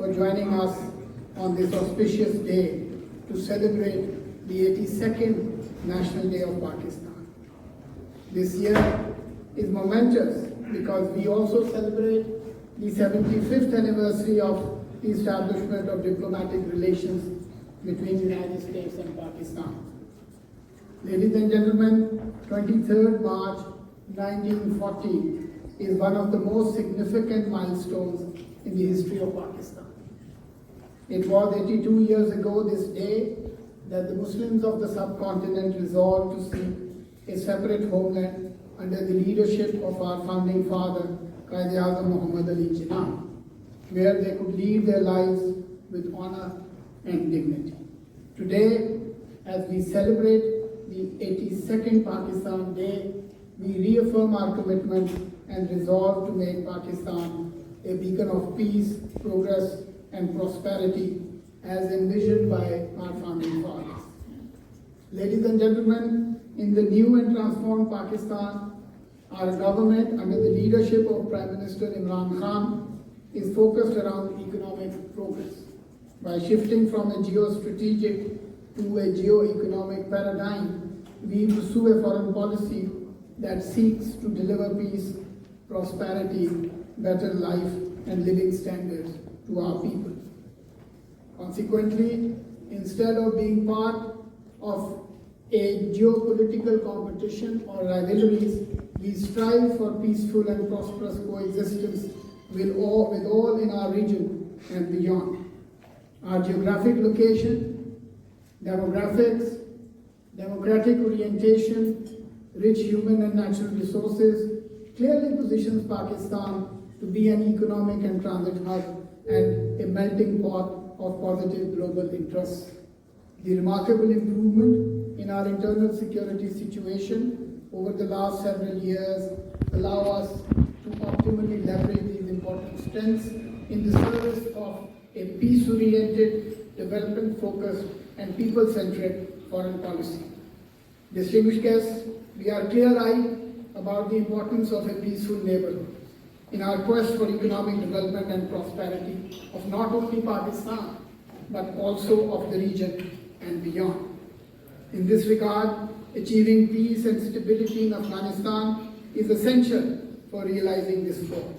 for joining us on this auspicious day to celebrate the 82nd National Day of Pakistan. This year is momentous because we also celebrate the 75th anniversary of the establishment of diplomatic relations between the United States and Pakistan. Ladies and gentlemen, 23rd March 1940 is one of the most significant milestones in the history of Pakistan. It was 82 years ago this day that the Muslims of the subcontinent resolved to seek a separate homeland under the leadership of our founding father, Quaid-e-Azam Muhammad Ali Jinnah, where they could lead their lives with honor and dignity. Today, as we celebrate the 82nd Pakistan Day, we reaffirm our commitment and resolve to make Pakistan a beacon of peace, progress, and prosperity as envisioned by our founding fathers. Ladies and gentlemen, in the new and transformed Pakistan, our government, under the leadership of Prime Minister Imran Khan, is focused around economic progress. By shifting from a geostrategic to a geo-economic paradigm, we pursue a foreign policy that seeks to deliver peace, prosperity, better life, and living standards to our people. Consequently, instead of being part of a geopolitical competition or rivalries, we strive for peaceful and prosperous coexistence with all in our region and beyond. Our geographic location, demographics, democratic orientation, rich human and natural resources clearly positions Pakistan to be an economic and transit hub and a melting pot of positive global interests. The remarkable improvement in our internal security situation over the last several years allow us to optimally leverage these important strengths in the service of a peace-oriented, development-focused, and people-centric foreign policy. Distinguished guests, we are clear-eyed about the importance of a peaceful neighborhood in our quest for economic development and prosperity of not only Pakistan, but also of the region and beyond. In this regard, achieving peace and stability in Afghanistan is essential for realizing this goal.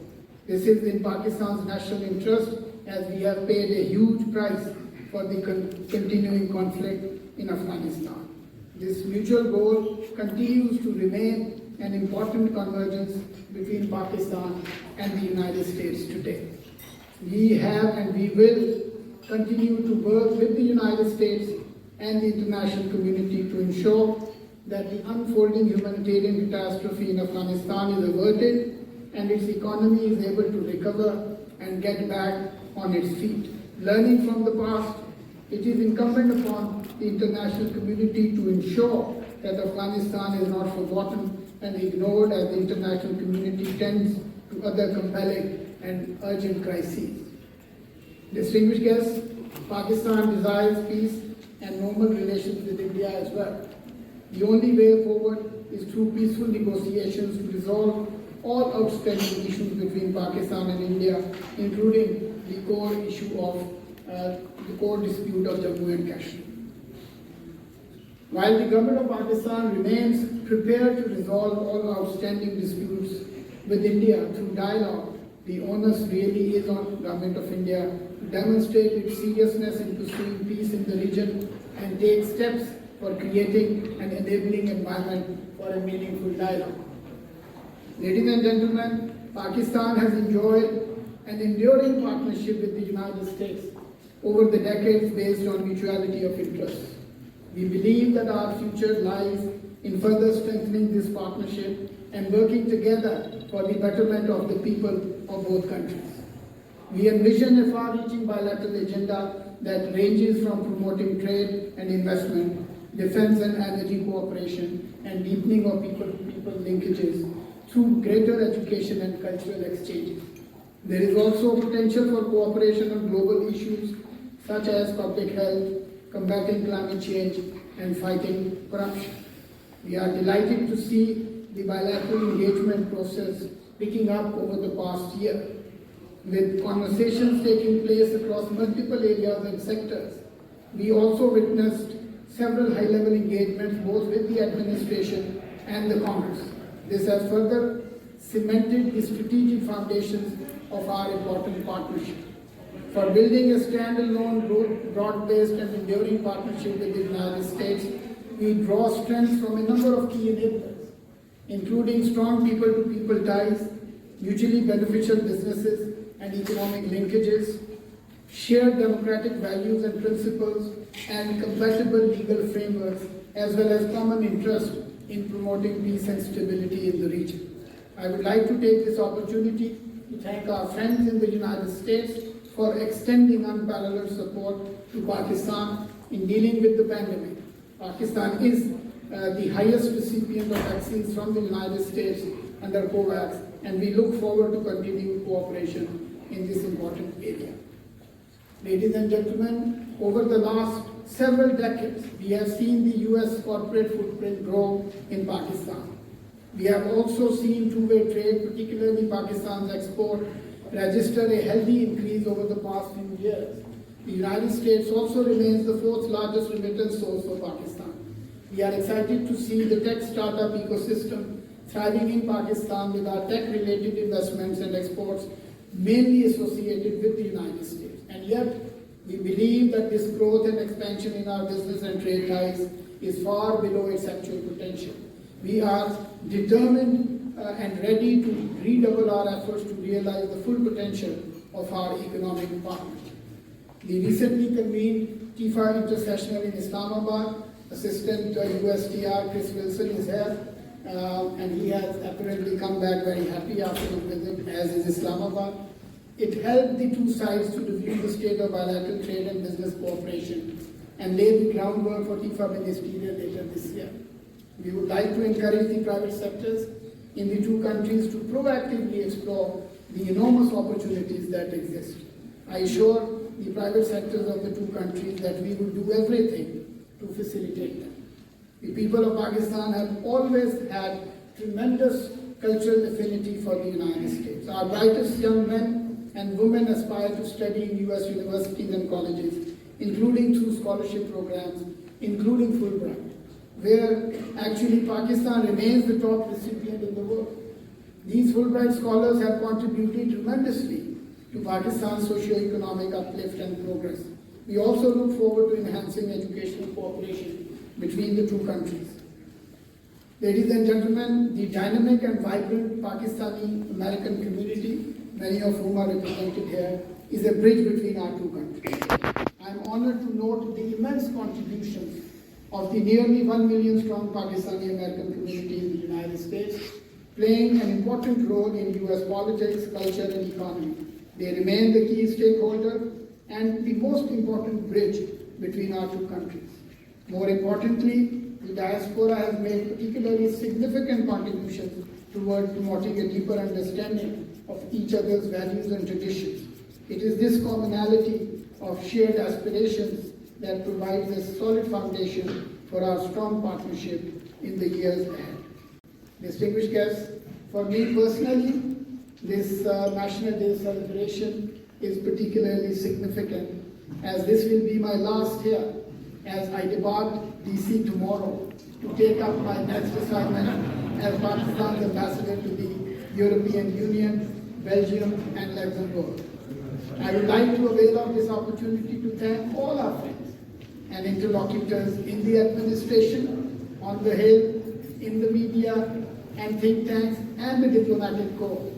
This is in Pakistan's national interest, as we have paid a huge price for the continuing conflict in Afghanistan. This mutual goal continues to remain an important convergence between Pakistan and the United States today. We have and we will continue to work with the United States and the international community to ensure that the unfolding humanitarian catastrophe in Afghanistan is averted and its economy is able to recover and get back on its feet. Learning from the past, it is incumbent upon the international community to ensure that Afghanistan is not forgotten and ignored as the international community tends to other compelling and urgent crises. Distinguished guests, Pakistan desires peace and normal relations with India as well. The only way forward is through peaceful negotiations to resolve all outstanding issues between Pakistan and India, including the core issue of the core dispute of Jammu and Kashmir. While the government of Pakistan remains prepared to resolve all outstanding disputes with India through dialogue, the onus really is on the government of India to demonstrate its seriousness in pursuing peace in the region and take steps for creating an enabling environment for a meaningful dialogue. Ladies and gentlemen, Pakistan has enjoyed an enduring partnership with the United States over the decades based on mutuality of interests. We believe that our future lies in further strengthening this partnership and working together for the betterment of the people of both countries. We envision a far-reaching bilateral agenda that ranges from promoting trade and investment, defense and energy cooperation, and deepening of people-to-people linkages through greater education and cultural exchanges. There is also potential for cooperation on global issues such as public health, combating climate change, and fighting corruption. We are delighted to see the bilateral engagement process picking up over the past year. With conversations taking place across multiple areas and sectors, we also witnessed several high-level engagements both with the administration and the Congress. This has further cemented the strategic foundations of our important partnership. For building a standalone, broad-based and enduring partnership with the United States, we draw strength from a number of key enablers, including strong people-to-people ties, mutually beneficial businesses and economic linkages, shared democratic values and principles, and compatible legal frameworks, as well as common interest in promoting peace and stability in the region. I would like to take this opportunity to thank our friends in the United States for extending unparalleled support to Pakistan in dealing with the pandemic. Pakistan is the highest recipient of vaccines from the United States under COVAX, and we look forward to continued cooperation in this important area. Ladies and gentlemen, over the last several decades, we have seen the US corporate footprint grow in Pakistan. We have also seen two-way trade, particularly Pakistan's export, register a healthy increase over the past few years. The United States also remains the fourth largest remittance source for Pakistan. We are excited to see the tech startup ecosystem thriving in Pakistan with our tech-related investments and exports mainly associated with the United States. And yet, we believe that this growth and expansion in our business and trade ties is far below its actual potential. We are determined and ready to redouble our efforts to realize the full potential of our economic partnership. The recently convened TIFA Intersessional in Islamabad, Assistant USTR Chris Wilson is here, and he has apparently come back very happy after his visit, as is Islamabad. It helped the two sides to review the state of bilateral trade and business cooperation and lay the groundwork for TIFA ministerial later this year. We would like to encourage the private sectors in the two countries to proactively explore the enormous opportunities that exist. I assure the private sectors of the two countries that we will do everything to facilitate them. The people of Pakistan have always had tremendous cultural affinity for the United States. Our brightest young men and women aspire to study in US universities and colleges, including through scholarship programs, including Fulbright, where actually Pakistan remains the top recipient in the world. These Fulbright scholars have contributed tremendously to Pakistan's socio-economic uplift and progress. We also look forward to enhancing educational cooperation between the two countries. Ladies and gentlemen, the dynamic and vibrant Pakistani-American community, many of whom are represented here, is a bridge between our two countries. I am honored to note the immense contributions of the nearly 1 million strong Pakistani-American community in the United States, playing an important role in US politics, culture, and economy. They remain the key stakeholder and the most important bridge between our two countries. More importantly, the diaspora has made particularly significant contributions toward promoting a deeper understanding of each other's values and traditions. It is this commonality of shared aspirations that provides a solid foundation for our strong partnership in the years ahead. Distinguished guests, for me personally, this National Day celebration is particularly significant, as this will be my last year as I depart DC tomorrow to take up my next assignment as Pakistan's ambassador to the European Union, Belgium, and Luxembourg. I would like to avail of this opportunity to thank all our friends and interlocutors in the administration, on the Hill, in the media, and think tanks, and the diplomatic corps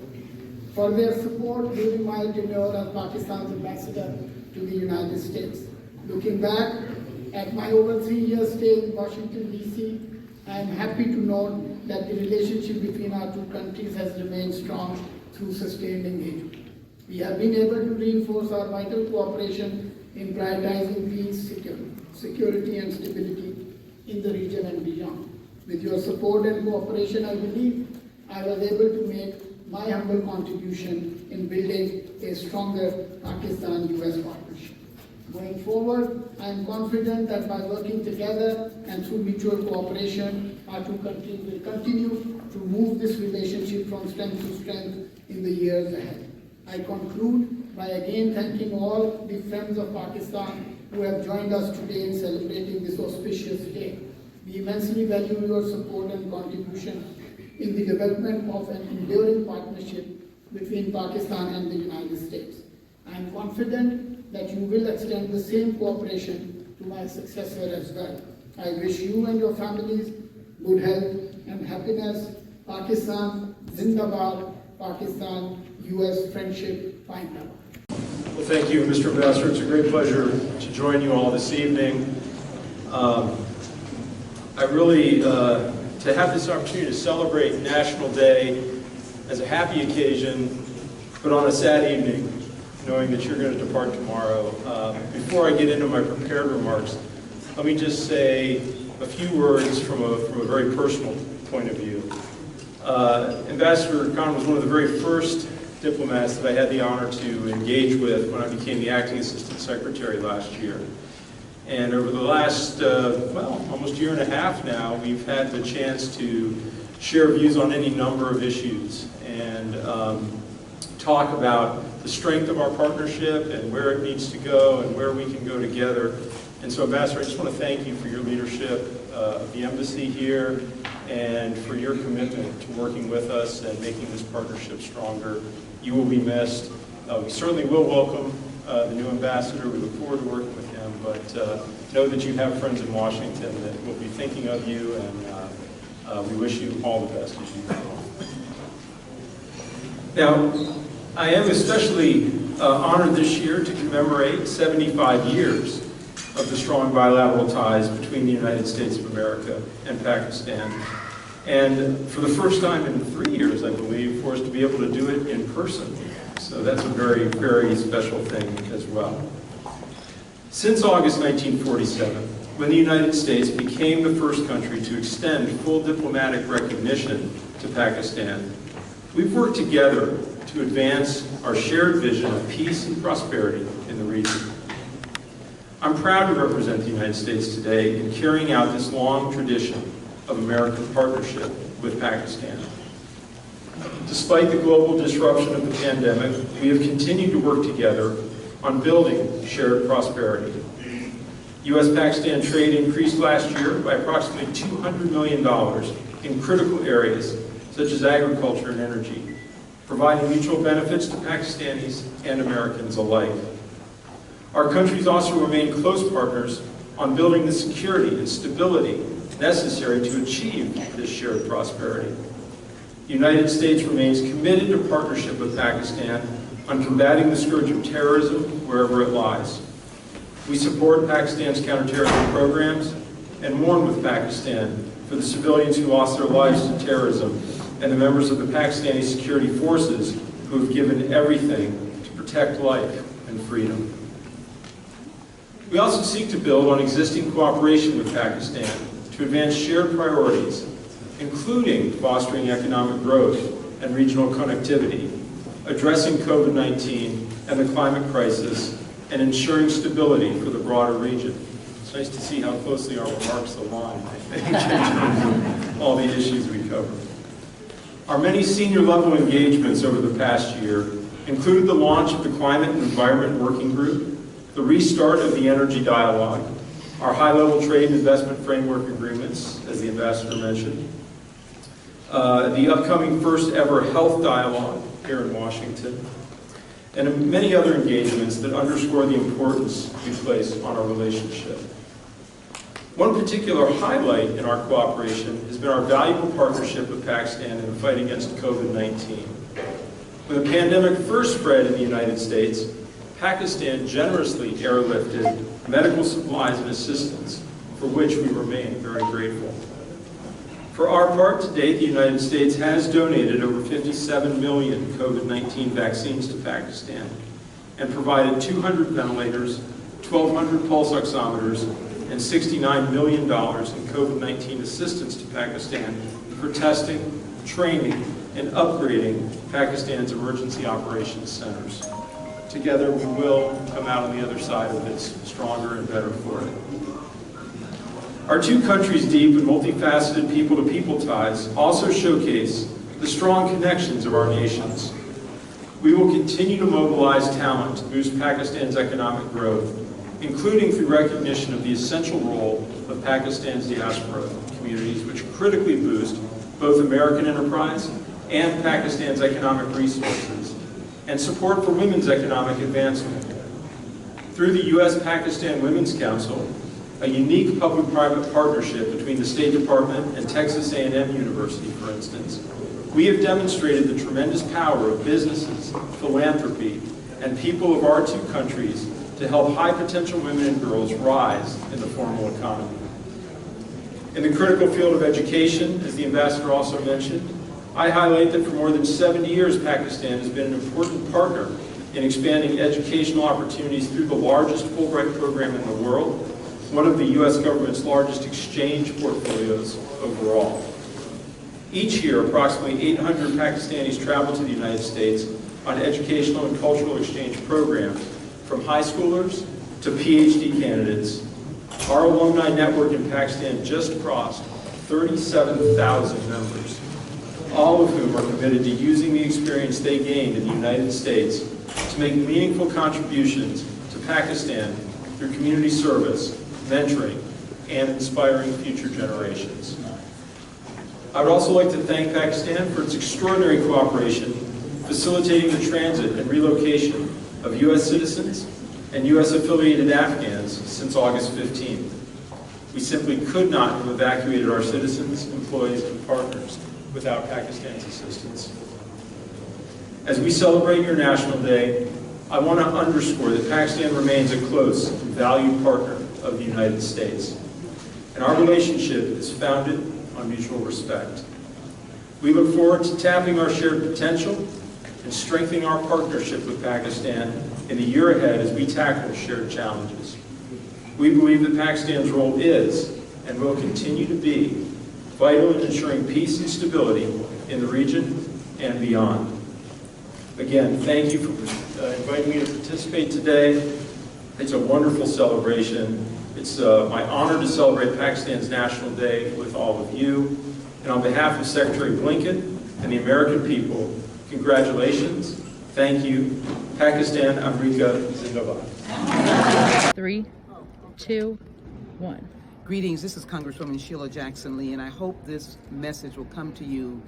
for their support during my tenure as Pakistan's ambassador to the United States. Looking back at my over 3-year stay in Washington, D.C., I am happy to note that the relationship between our two countries has remained strong through sustained engagement. We have been able to reinforce our vital cooperation in prioritizing peace, security, and stability in the region and beyond. With your support and cooperation, I believe I was able to make my humble contribution in building a stronger Pakistan-US partnership. Going forward, I am confident that by working together and through mutual cooperation, our two countries will continue to move this relationship from strength to strength in the years ahead. I conclude by again thanking all the friends of Pakistan who have joined us today in celebrating this auspicious day. We immensely value your support and contribution in the development of an enduring partnership between Pakistan and the United States. I am confident that you will extend the same cooperation to my successor as well. I wish you and your families good health and happiness. Pakistan Zindabad, Pakistan US friendship Zindabad. Well, thank you, Mr. Ambassador. It's a great pleasure to join you all this evening. I really, to have this opportunity to celebrate National Day as a happy occasion, but on a sad evening, knowing that you're going to depart tomorrow. Before I get into my prepared remarks, let me just say a few words from a very personal point of view. Ambassador Khan was one of the very first diplomats that I had the honor to engage with when I became the Acting Assistant Secretary last year. And over the last, almost year and a half now, we've had the chance to share views on any number of issues and talk about the strength of our partnership and where it needs to go and where we can go together. And so, Ambassador, I just want to thank you for your leadership of the embassy here and for your commitment to working with us and making this partnership stronger. You will be missed. We certainly will welcome the new ambassador. We look forward to working with him, but know that you have friends in Washington that will be thinking of you, and we wish you all the best as you go on. Now, I am especially honored this year to commemorate 75 years of the strong bilateral ties between the United States of America and Pakistan. And for the first time in 3 years, I believe, for us to be able to do it in person. So that's a very, very special thing as well. Since August 1947, when the United States became the first country to extend full diplomatic recognition to Pakistan, we've worked together to advance our shared vision of peace and prosperity in the region. I'm proud to represent the United States today in carrying out this long tradition of American partnership with Pakistan. Despite the global disruption of the pandemic, we have continued to work together on building shared prosperity. U.S.-Pakistan trade increased last year by approximately $200 million in critical areas such as agriculture and energy, providing mutual benefits to Pakistanis and Americans alike. Our countries also remain close partners on building the security and stability necessary to achieve this shared prosperity. The United States remains committed to partnership with Pakistan on combating the scourge of terrorism wherever it lies. We support Pakistan's counterterrorism programs and mourn with Pakistan for the civilians who lost their lives to terrorism and the members of the Pakistani security forces who have given everything to protect life and freedom. We also seek to build on existing cooperation with Pakistan to advance shared priorities, including fostering economic growth and regional connectivity, addressing COVID-19 and the climate crisis, and ensuring stability for the broader region. It's nice to see how closely our remarks align, I think, in terms of all the issues we cover. Our many senior-level engagements over the past year include the launch of the Climate and Environment Working Group, the restart of the Energy Dialogue, our high-level trade and investment framework agreements, as the ambassador mentioned, the upcoming first-ever health dialogue here in Washington, and many other engagements that underscore the importance we place on our relationship. One particular highlight in our cooperation has been our valuable partnership with Pakistan in the fight against COVID-19. When the pandemic first spread in the United States, Pakistan generously airlifted medical supplies and assistance, for which we remain very grateful. For our part, to date, the United States has donated over 57 million COVID-19 vaccines to Pakistan and provided 200 ventilators, 1,200 pulse oximeters, and $69 million in COVID-19 assistance to Pakistan for testing, training, and upgrading Pakistan's emergency operations centers. Together, we will come out on the other side of this stronger and better for it. Our two countries' deep and multifaceted people-to-people ties also showcase the strong connections of our nations. We will continue to mobilize talent to boost Pakistan's economic growth, including through recognition of the essential role of Pakistan's diaspora communities, which critically boost both American enterprise and Pakistan's economic resources, and support for women's economic advancement. Through the U.S.-Pakistan Women's Council, a unique public-private partnership between the State Department and Texas A&M University, for instance, we have demonstrated the tremendous power of businesses, philanthropy, and people of our two countries to help high-potential women and girls rise in the formal economy. In the critical field of education, as the ambassador also mentioned, I highlight that for more than 70 years, Pakistan has been an important partner in expanding educational opportunities through the largest Fulbright program in the world, one of the U.S. government's largest exchange portfolios overall. Each year, approximately 800 Pakistanis travel to the United States on educational and cultural exchange programs, from high schoolers to PhD candidates. Our alumni network in Pakistan just crossed 37,000 members, all of whom are committed to using the experience they gained in the United States to make meaningful contributions to Pakistan through community service, mentoring, and inspiring future generations. I would also like to thank Pakistan for its extraordinary cooperation facilitating the transit and relocation of U.S. citizens and U.S.-affiliated Afghans since August 15th. We simply could not have evacuated our citizens, employees, and partners without Pakistan's assistance. As we celebrate your National Day, I want to underscore that Pakistan remains a close and valued partner of the United States, and our relationship is founded on mutual respect. We look forward to tapping our shared potential and strengthening our partnership with Pakistan in the year ahead as we tackle shared challenges. We believe that Pakistan's role is and will continue to be vital in ensuring peace and stability in the region and beyond. Again, thank you for inviting me to participate today. It's a wonderful celebration. It's my honor to celebrate Pakistan's National Day with all of you. And on behalf of Secretary Blinken and the American people, congratulations, thank you. Pakistan, America, Zindabad. 3, 2, 1. Greetings, this is Congresswoman Sheila Jackson Lee, and I hope this message will come to you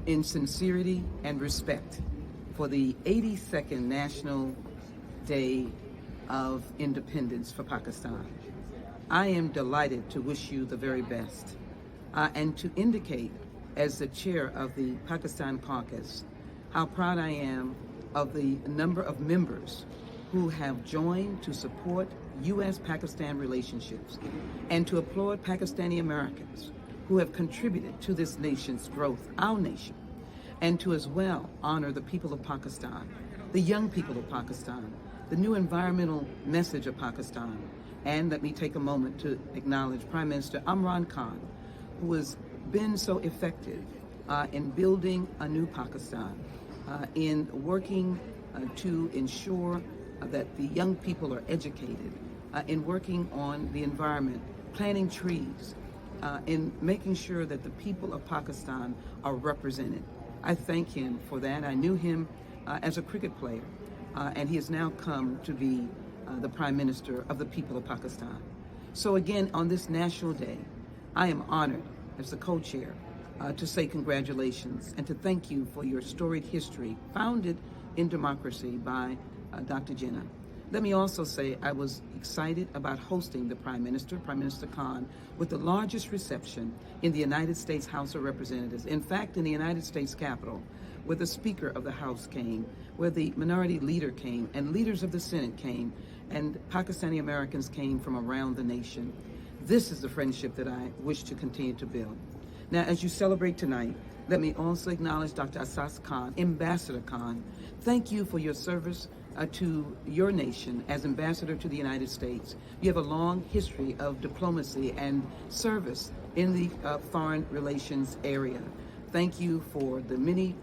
in sincerity and respect for the 82nd National Day of Independence for Pakistan. I am delighted to wish you the very best and to indicate, as the chair of the Pakistan Caucus, how proud I am of the number of members who have joined to support U.S.-Pakistan relationships and to applaud Pakistani Americans who have contributed to this nation's growth, our nation, and to as well honor the people of Pakistan, the young people of Pakistan, the new environmental message of Pakistan. And let me take a moment to acknowledge Prime Minister Imran Khan, who has been so effective in building a new Pakistan, in working to ensure that the young people are educated, in working on the environment, planting trees, in making sure that the people of Pakistan are represented. I thank him for that. I knew him as a cricket player, and he has now come to be the Prime Minister of the people of Pakistan. So again, on this National Day, I am honored as the co-chair to say congratulations and to thank you for your storied history founded in democracy by Dr. Jinnah. Let me also say I was excited about hosting the Prime Minister Khan, with the largest reception in the United States House of Representatives. In fact, in the United States Capitol, where the Speaker of the House came, where the Minority Leader came, and leaders of the Senate came, and Pakistani Americans came from around the nation. This is the friendship that I wish to continue to build. Now, as you celebrate tonight, let me also acknowledge Dr. Asad Khan, Ambassador Khan. Thank you for your service to your nation as ambassador to the United States. You have a long history of diplomacy and service in the foreign relations area. Thank you for the many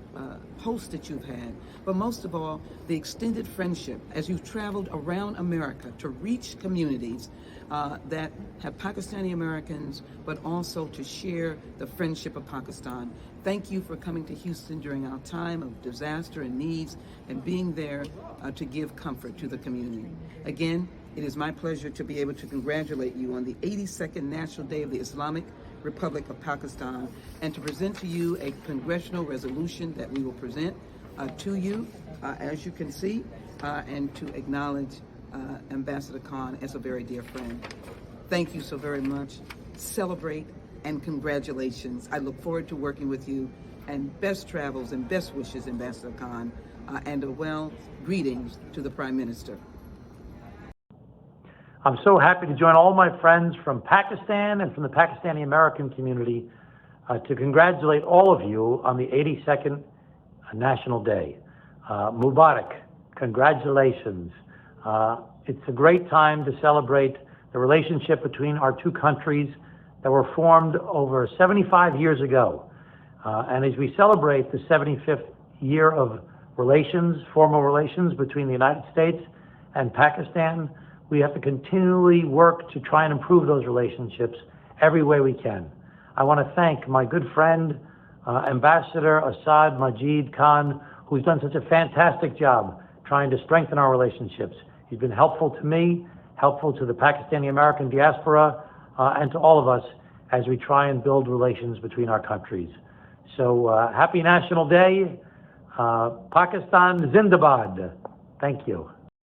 posts that you've had, but most of all, the extended friendship as you've traveled around America to reach communities that have Pakistani Americans, but also to share the friendship of Pakistan. Thank you for coming to Houston during our time of disaster and needs and being there to give comfort to the community. Again, it is my pleasure to be able to congratulate you on the 82nd National Day of the Islamic Republic of Pakistan and to present to you a congressional resolution that we will present to you, as you can see, and to acknowledge Ambassador Khan as a very dear friend. Thank you so very much. Celebrate and congratulations. I look forward to working with you, and best travels and best wishes, Ambassador Khan, and greetings to the Prime Minister. I'm so happy to join all my friends from Pakistan and from the Pakistani American community to congratulate all of you on the 82nd National Day. Mubarak, congratulations. It's a great time to celebrate the relationship between our two countries that were formed over 75 years ago. And as we celebrate the 75th year of relations, formal relations between the United States and Pakistan, we have to continually work to try and improve those relationships every way we can. I want to thank my good friend, Ambassador Asad Majeed Khan, who's done such a fantastic job trying to strengthen our relationships. He's been helpful to me, helpful to the Pakistani American diaspora, and to all of us as we try and build relations between our countries. So happy National Day. Pakistan Zindabad. Thank you.